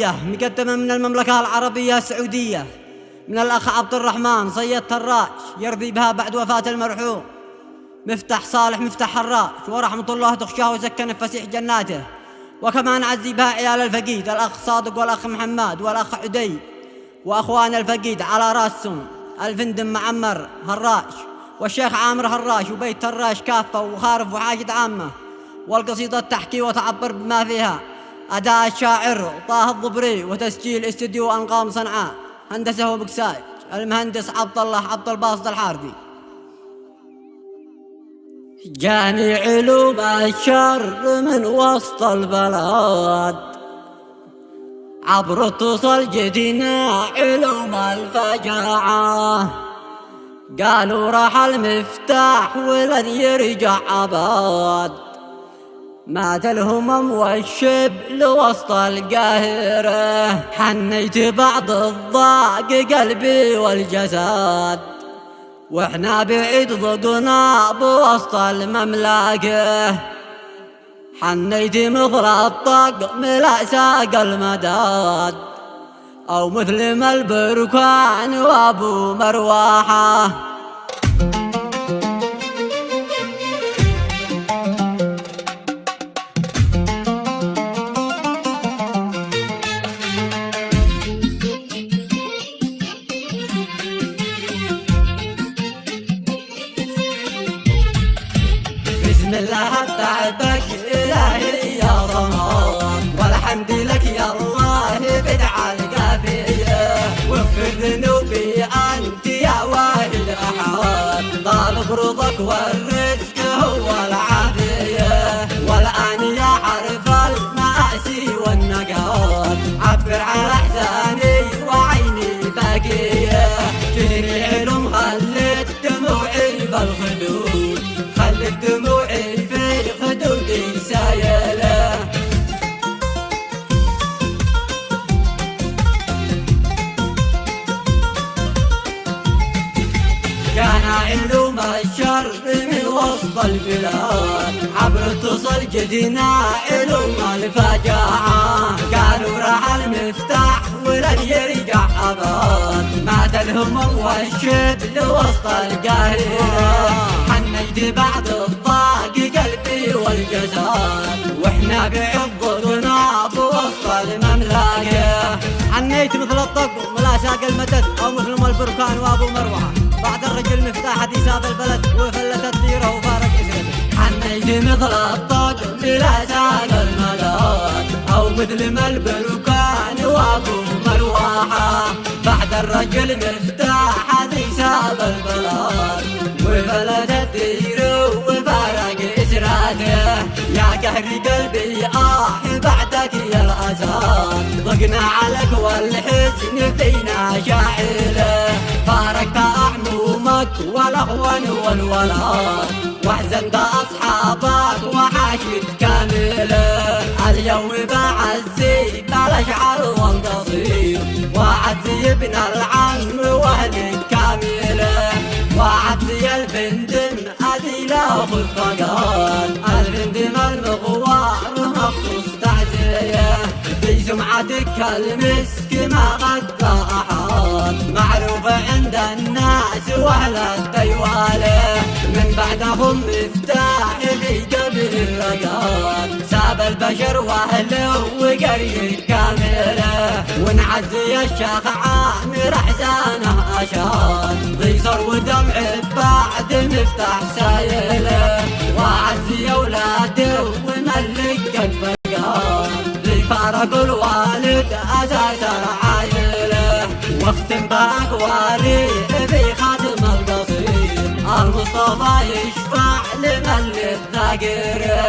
مقدمة من المملكة العربية السعودية من الأخ عبد الرحمن صيد تراش، يرضي بها بعد وفاة المرحوم مفتح صالح مفتح حراش، ورحمة الله تخشاه وسكن فسيح جناته. وكما نعزي بها عيال الفقيد، الأخ صادق والأخ محمد والأخ عدي وأخوان الفقيد، على راسهم الفندم معمر هراش والشيخ عامر هراش وبيت تراش كافة وخارف وحاشد عامة. والقصيدة تحكي وتعبر بما فيها، أداء الشاعر طه الضبري، وتسجيل استديو أنغام صنعاء، هندسة ومكساج المهندس عبد الله عبد الباسط الحارثي. جاني علوم الشر من وسط البلد، عبر اتصل جدنا علوم الفجاعة، قالوا راح المفتاح ولن يرجع أبد، مات الهمم والشبل وسط القاهرة، حنيت بعض الضاق قلبي والجسد، واحنا بعيد ضقنا بوسط المملكة، حنيت مثل الطق ملا ساق المداد، أو مثل ما البركان وابو مروحة. بسم الله تعبك إلهي يا ضمان، والحمد لك يا الله بدع القافية، واغفر ذنوبي أنت يا واحد أحد، طالب رضاك والرزق هو العافية، والآن يا حرف المآسي والنقاد، عبر على أحزاني وعيني باقية، جري علم خلت دموعي بالخدود، خلت دموعي في خدودي سايلة. كان علوم الشر من وسط البلاد، عبر اتصل جدنا علوم الفجاعة، قالوا راح المفتاح ولن يرجع أبد، مات الهمم والشبل وسط القاهرة، حنيت بعد الضاق قلبي والجسد، واحنا بعضنا بوسط المملكة، حنيت مثل الطق ولا ساق المدد، أو مثل ما البركان وابو مروحة، بعد الرجل مفتاح حدي ساب البلد وفلتت ديره وفارق اسرته، حنيت مثل الطق بلا ساق المدد، أو مثل ما البركان وابو مروحة، بعد الرجل مفتاح حدي ساب البلد وفلتت ديره وفارق اسرته، يا قهر قلبي بعدك يا الأسد، ضقنا عليك والحزن فينا شاعله، فارقت أعمومك والأخوان والولاد، وحزنت أصحابك وحاشد كامله، اليوم بعزي بالأشعار والقصيد، وعزي ابن العم وأهل كامله، وعزي الفندم أذي لا خذ فقط، الفندم المغوار مخصوص تعزيه، في سمعتك المسك ما غطى أحد، معروفة عند الناس وأهل الديوالة، من بعدهم مفتاح في قبل الرقاد، ساب البشر وأهله وقرية كاملة، ونعزي الشيخ عامر أحزانه أشاد، ضيصر ودمع بعد مفتاح سايله، وعزي أولاده وملك قد فقاد، ذي فارق الوالد أساس العائلة، واختم بأقوالي في خاتم القصيد، المصطفى يشفع لمن للذاكرة.